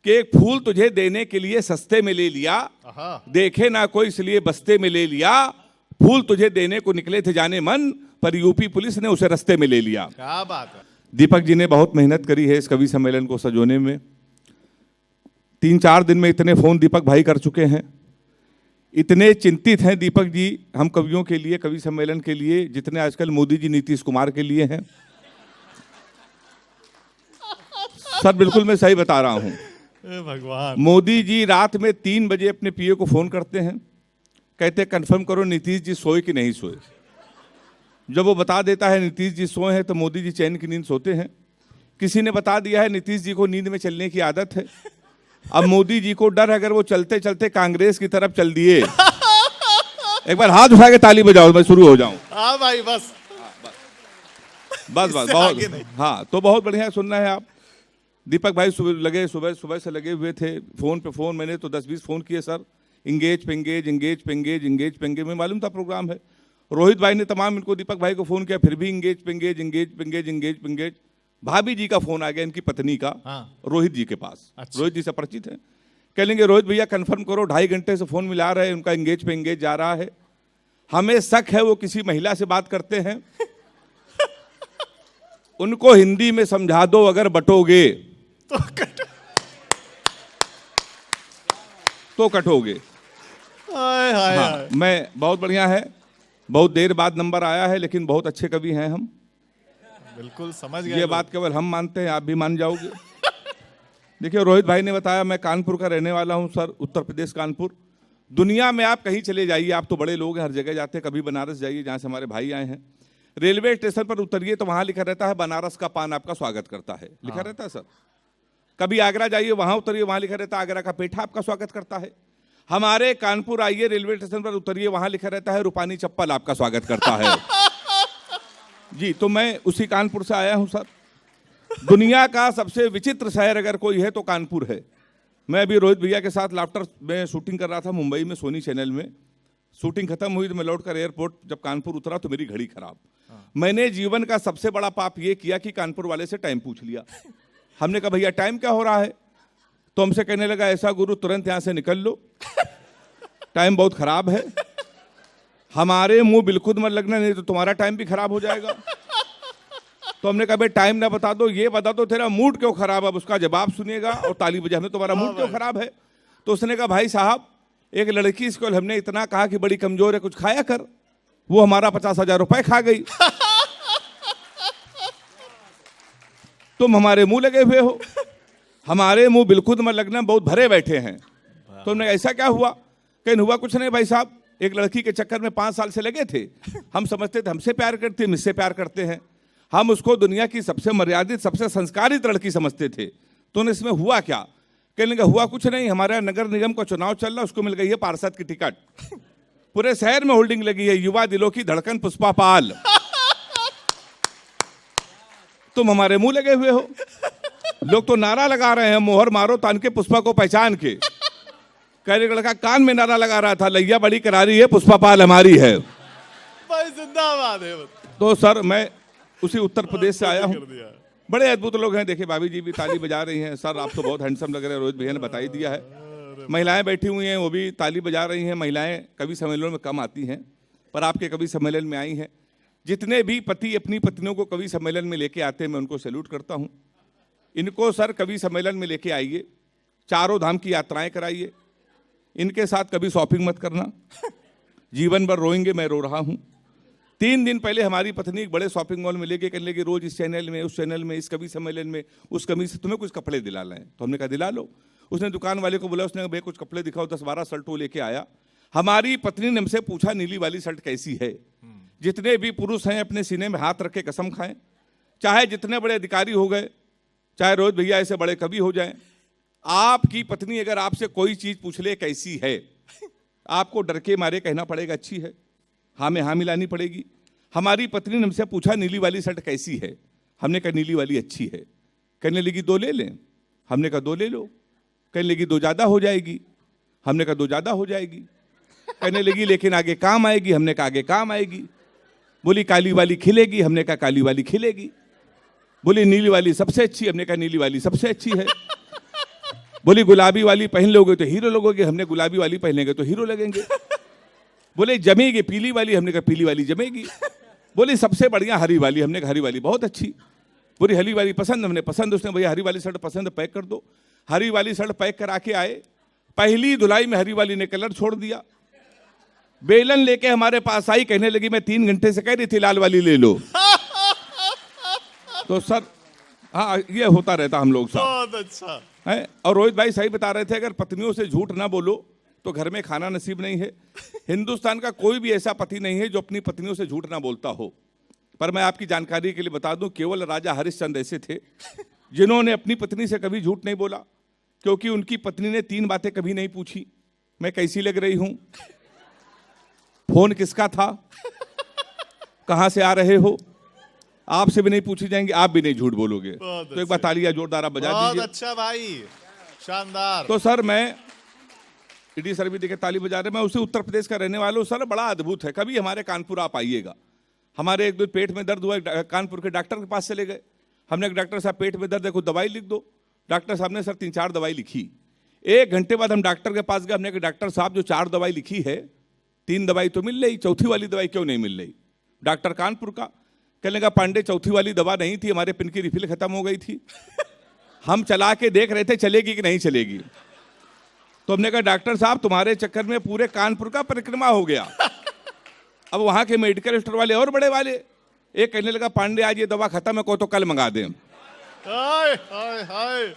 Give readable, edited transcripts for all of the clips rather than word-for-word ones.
कि एक फूल तुझे देने के लिए सस्ते में ले लिया, देखे ना कोई इसलिए बस्ते में ले लिया। फूल तुझे देने को निकले थे जाने मन, पर यूपी पुलिस ने उसे रास्ते में ले लिया। क्या बात है। दीपक जी ने बहुत मेहनत करी है इस कवि सम्मेलन को सजोने में। 3-4 दिन में इतने फोन दीपक भाई कर चुके हैं, इतने चिंतित हैं दीपक जी हम कवियों के लिए, कवि सम्मेलन के लिए, जितने आजकल मोदी जी नीतीश कुमार के लिए हैं। सर बिल्कुल मैं सही बता रहा हूं। भगवान, मोदी जी रात में 3 बजे अपने पीए को फोन करते हैं, कहते कंफर्म करो नीतीश जी सोए कि नहीं सोए। जब वो बता देता है नीतीश जी सोए हैं तो मोदी जी चैन की नींद सोते हैं। किसी ने बता दिया है नीतीश जी को नींद में चलने की आदत है। अब मोदी जी को डर है अगर वो चलते चलते कांग्रेस की तरफ चल दिए। एक बार हाथ उठा के ताली बजाओ, मैं शुरू हो जाऊं। हाँ भाई बस बस बहुत, हाँ तो बहुत बढ़िया सुनना है आप। दीपक भाई सुबह से लगे हुए थे फोन पे फोन। मैंने तो 10-20 फोन किए सर, इंगेज पे इंगेज, इंगेज पे इंगेज, इंगेज पे इंगेज। मैं मालूम था प्रोग्राम है। रोहित भाई ने तमाम इनको दीपक भाई को फोन किया, फिर भी इंगेज पे इंगेज, इंगेज पे इंगेज, इंगेज पे इंगेज। भाभी जी का फोन आ गया इनकी पत्नी का, रोहित जी के पास। अच्छा। रोहित जी से परिचित है। कह लेंगे रोहित भैया कंफर्म करो, 2.5 घंटे से फोन मिला रहे हैं, उनका इंगेज पे इंगेज जा रहा है। हमें शक है वो किसी महिला से बात करते हैं। उनको हिंदी में समझा दो अगर बटोगे तो कटोगे। हाँ, मैं बहुत बढ़िया है, बहुत देर बाद नंबर आया है, लेकिन बहुत अच्छे कवि हैं हम। बिल्कुल समझ गए। ये बात केवल हम मानते हैं, आप भी मान जाओगे। देखिए रोहित भाई ने बताया मैं कानपुर का रहने वाला हूं सर, उत्तर प्रदेश कानपुर। दुनिया में आप कहीं चले जाइए, आप तो बड़े लोग हैं, हर जगह जाते हैं। कभी बनारस जाइए जहां से हमारे भाई आए हैं, रेलवे स्टेशन पर उतरिए तो वहां लिखा रहता है बनारस का पान आपका स्वागत करता है, लिखा रहता है सर। कभी आगरा जाइए वहां उतरिए, वहां लिखा रहता है आगरा का पेठा आपका स्वागत करता है। हमारे कानपुर आइए, रेलवे स्टेशन पर उतरिए, वहां लिखा रहता है रूपानी चप्पल आपका स्वागत करता है। जी तो मैं उसी कानपुर से आया हूं सर। दुनिया का सबसे विचित्र शहर अगर कोई है तो कानपुर है। मैं अभी रोहित भैया के साथ लाफ्टर में शूटिंग कर रहा था मुंबई में, सोनी चैनल में। शूटिंग खत्म हुई तो मैं लौटकर एयरपोर्ट जब कानपुर उतरा तो मेरी घड़ी खराब। मैंने जीवन का सबसे बड़ा पाप ये किया कि कानपुर वाले से टाइम पूछ लिया। हमने कहा भैया टाइम क्या हो रहा है, तो हमसे कहने लगा ऐसा गुरु तुरंत यहां से निकल लो, टाइम बहुत खराब है। हमारे मुंह बिल्कुल मत लगना, नहीं तो तुम्हारा टाइम भी खराब हो जाएगा। तो हमने कहा भाई टाइम ना बता दो, ये बता दो तेरा मूड क्यों खराब है। अब उसका जवाब सुनिएगा और ताली बजा, हमें तुम्हारा मूड क्यों खराब है। तो उसने कहा भाई साहब एक लड़की इसको हमने इतना कहा कि बड़ी कमजोर है, कुछ खाया कर, वो हमारा 50,000 रुपए खा गई। तुम हमारे मुंह लगे हुए हो, हमारे मुंह बिल्कुल मत लगना, बहुत भरे बैठे हैं। तो हमने ऐसा क्या हुआ, कहीं हुआ कुछ नहीं भाई साहब, एक लड़की के चक्कर में 5 साल से लगे थे। हम समझते थे हमसे प्यार करते हैं, मुझसे प्यार करते हैं। हम उसको दुनिया की सबसे मर्यादित, सबसे संस्कारित लड़की समझते थे। तो इसमें हुआ क्या, कहने का हुआ कुछ नहीं, हमारा नगर निगम का चुनाव चल रहा, उसको मिल गई है पार्षद की टिकट। पूरे शहर में होल्डिंग लगी है, युवा दिलों की धड़कन पुष्पा पाल। तुम हमारे मुंह लगे हुए हो। लोग तो नारा लगा रहे हैं, मोहर मारो तान के पुष्पा को पहचान के। कहने का लड़का कान में नारा लगा रहा था, लैया बड़ी करारी है, पुष्पा पाल हमारी है। भाई जिंदाबाद है। तो सर मैं उसी उत्तर प्रदेश से आया हूँ। बड़े अद्भुत लोग हैं, देखिए भाभी जी भी ताली बजा रही हैं। सर आप तो बहुत हैंडसम लग रहे हैं, रोहित भैया ने बता ही दिया है। महिलाएं बैठी हुई हैं, वो भी ताली बजा रही हैं। महिलाएं कवि सम्मेलनों में कम आती हैं, पर आपके कवि सम्मेलन में आई हैं। जितने भी पति अपनी पत्नियों को कवि सम्मेलन में लेके आते हैं, मैं उनको सैल्यूट करता हूँ। इनको सर कवि सम्मेलन में लेके आइए, चारों धाम की यात्राएं कराइए। इनके साथ कभी शॉपिंग मत करना, जीवन भर रोएंगे मैं रो रहा हूँ। 3 दिन पहले हमारी पत्नी एक बड़े शॉपिंग मॉल में लेके कहने लगी रोज इस चैनल में, उस चैनल में, इस कवि सम्मेलन में, उस कवि से तुम्हें कुछ कपड़े दिला लाएं। तो हमने कहा दिला लो। उसने दुकान वाले को बोला, उसने भैया कुछ कपड़े दिखाओ, 10-12 शर्ट वो लेके आया। हमारी पत्नी ने हमसे पूछा नीली वाली शर्ट कैसी है। जितने भी पुरुष हैं अपने सीने में हाथ रख के कसम खाएं, चाहे जितने बड़े अधिकारी हो गए, चाहे रोहित भैया ऐसे बड़े कवि हो जाएं, आपकी पत्नी अगर आपसे कोई चीज पूछ ले कैसी है, आपको डर के मारे कहना पड़ेगा अच्छी है, हाँ में हाँ मिलानी पड़ेगी। हमारी पत्नी ने हमसे पूछा नीली वाली शर्ट कैसी है, हमने कहा नीली वाली अच्छी है। कहने लगी 2 ले लें, हमने कहा 2 ले लो। कहने लगी 2 ज़्यादा हो जाएगी, हमने कहा 2 ज़्यादा हो जाएगी। कहने लगी लेकिन आगे काम आएगी, हमने कहा आगे काम आएगी। बोली काली वाली खिलेगी, हमने कहा काली वाली खिलेगी। बोली नीली वाली सबसे अच्छी, हमने कहा नीली वाली सबसे अच्छी है। बोली गुलाबी वाली पहन लोगे तो हीरो लगोगे। हमने गुलाबी वाली पहनेंगे तो हीरो लगेंगे। बोले जमेगी पीली वाली, हमने कहा पीली वाली जमेगी। बोली सबसे बढ़िया हरी वाली, हमने कहा हरी वाली बहुत अच्छी। पूरी हरी वाली पसंद, हमने पसंद। उसने भैया हरी वाली शर्ट पसंद, पैक कर दो। हरी वाली शर्ट पैक करा के आए। पहली धुलाई में हरी वाली ने कलर छोड़ दिया। बेलन लेके हमारे पास आई, कहने लगी मैं 3 घंटे से कह रही थी लाल वाली ले लो। तो सर हाँ, ये होता रहता हम लोग साथ बहुत अच्छा है। और रोहित भाई सही बता रहे थे, अगर पत्नियों से झूठ ना बोलो तो घर में खाना नसीब नहीं है। हिंदुस्तान का कोई भी ऐसा पति नहीं है जो अपनी पत्नियों से झूठ ना बोलता हो। पर मैं आपकी जानकारी के लिए बता दूं, केवल राजा हरिश्चंद्र ऐसे थे जिन्होंने अपनी पत्नी से कभी झूठ नहीं बोला, क्योंकि उनकी पत्नी ने 3 बातें कभी नहीं पूछी। मैं कैसी लग रही हूं, फोन किसका था, कहां से आ रहे हो। आपसे भी नहीं पूछी जाएंगी, आप भी नहीं झूठ बोलोगे। तो एक बार तालियां जोरदार आप बजा बहुत दीजिए। अच्छा भाई, शानदार। तो सर मैं ईडी सर भी देखे ताली बजा रहे, मैं उसी उत्तर प्रदेश का रहने वाला हूँ। सर बड़ा अद्भुत है, कभी हमारे कानपुर आप आइएगा। हमारे एक दो पेट में दर्द हुआ, कानपुर के डॉक्टर के पास चले गए। हमने एक डॉक्टर साहब पेट में दर्द है, कुछ दवाई लिख दो। डॉक्टर साहब ने सर 3-4 दवाई लिखी। 1 घंटे बाद हम डॉक्टर के पास गए। हमने कहा डॉक्टर साहब जो 4 दवाई लिखी है, 3 दवाई तो मिल रही, चौथी वाली दवाई क्यों नहीं मिल रही। डॉक्टर कानपुर का कहने लगा पांडे चौथी वाली दवा नहीं थी, हमारे पिन की रिफिल खत्म हो गई थी। हम चला के देख रहे थे चलेगी कि नहीं चलेगी। तो हमने कहा डॉक्टर साहब तुम्हारे चक्कर में पूरे कानपुर का परिक्रमा हो गया। अब वहां के मेडिकल स्टोर वाले और बड़े वाले, एक कहने लगा पांडे आज ये दवा खत्म है, को तो कल मंगा दें। हाय हाय हाय,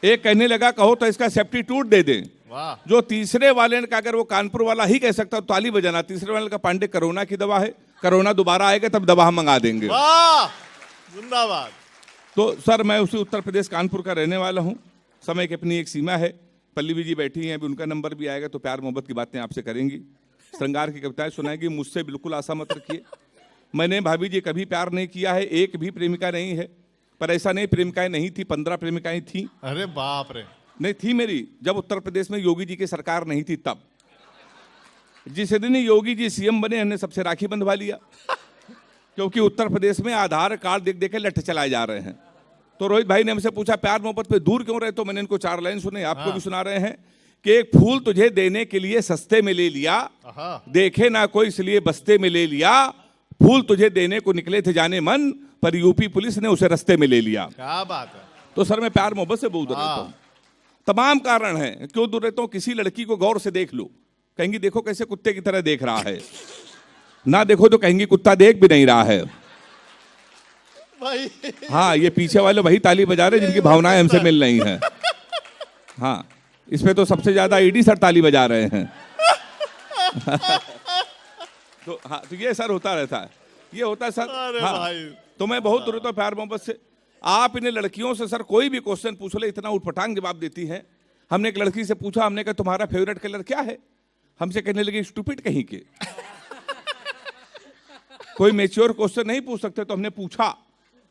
एक कहने लगा कहो तो इसका सब्स्टिट्यूट दे दें। वाह, जो तीसरे वाले ने कहा अगर वो कानपुर वाला ही कह सकता तो ताली बजाना। तीसरे वाले का पांडे कोरोना की दवा है, कोरोना दोबारा आएगा तब दवा हम मंगा देंगे। वाह, जिंदाबाद। तो सर मैं उसी उत्तर प्रदेश कानपुर का रहने वाला हूँ। समय की अपनी एक सीमा है। पल्लवी जी बैठी हैं, अभी उनका नंबर भी आएगा तो प्यार मोहब्बत की बातें आपसे करेंगी, श्रृंगार की कविताएं सुनाएंगी। मुझसे बिल्कुल आशा मत रखिए। मैंने भाभी जी कभी प्यार नहीं किया है, एक भी प्रेमिका नहीं है। पर ऐसा नहीं प्रेमिकाएं नहीं थी, 15 प्रेमिकाएं थी। अरे बाप रे, नहीं थी मेरी, जब उत्तर प्रदेश में योगी जी की सरकार नहीं थी तब। जिस दिन योगी जी सीएम बने हमने सबसे राखी बंधवा लिया, क्योंकि उत्तर प्रदेश में आधार कार्ड देख देख के लठ चलाए जा रहे हैं। तो रोहित भाई ने हमसे पूछा प्यार मोहब्बत पे दूर क्यों रहे, तो मैंने इनको 4 लाइन सुने, आपको भी सुना रहे हैं कि एक फूल तुझे देने के लिए सस्ते में ले लिया, देखे ना कोई इसलिए बस्ते में ले लिया। फूल तुझे देने को निकले थे जाने मन, पर यूपी पुलिस ने उसे रस्ते में ले लिया। क्या बात है। तो सर मैं प्यार मोहब्बत से बहुत दूर रहता हूँ। तमाम कारण हैं क्यों दूर रहता हूँ। किसी लड़की को गौर से देख लो, कहेंगी देखो कैसे कुत्ते की तरह देख रहा है, ना देखो तो कहेंगी कुत्ता देख भी नहीं रहा है। भाई हाँ, ये पीछे वाले वही ताली बजा रहे जिनकी भावनाएं हमसे मिल रही हैं। हाँ, इसमें तो सबसे ज्यादा ईडी सर ताली बजा रहे हैं। तो हाँ, तो ये सर होता रहता है, ये होता है सर। अरे हाँ, भाई, तो मैं बहुत दूर रहता हूँ प्यार मोहब्बत से। आप इन्हें लड़कियों से सर कोई भी क्वेश्चन पूछ ले, इतना उठपटांग जवाब देती हैं। हमने एक लड़की से पूछा, हमने कहा तुम्हारा फेवरेट कलर क्या है, हमसे कहने लगी स्टूपिड कहीं के। कोई मेच्योर क्वेश्चन नहीं पूछ सकते, तो हमने पूछा,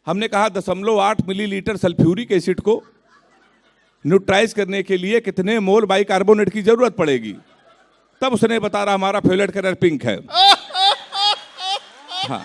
हमने कहा 0.8 मिलीलीटर सल्फ्यूरिक एसिड को न्यूट्राइज करने के लिए कितने मोल बाइकार्बोनेट की जरूरत पड़ेगी। तब उसने बता रहा हमारा फेवरेट कलर पिंक है। हाँ,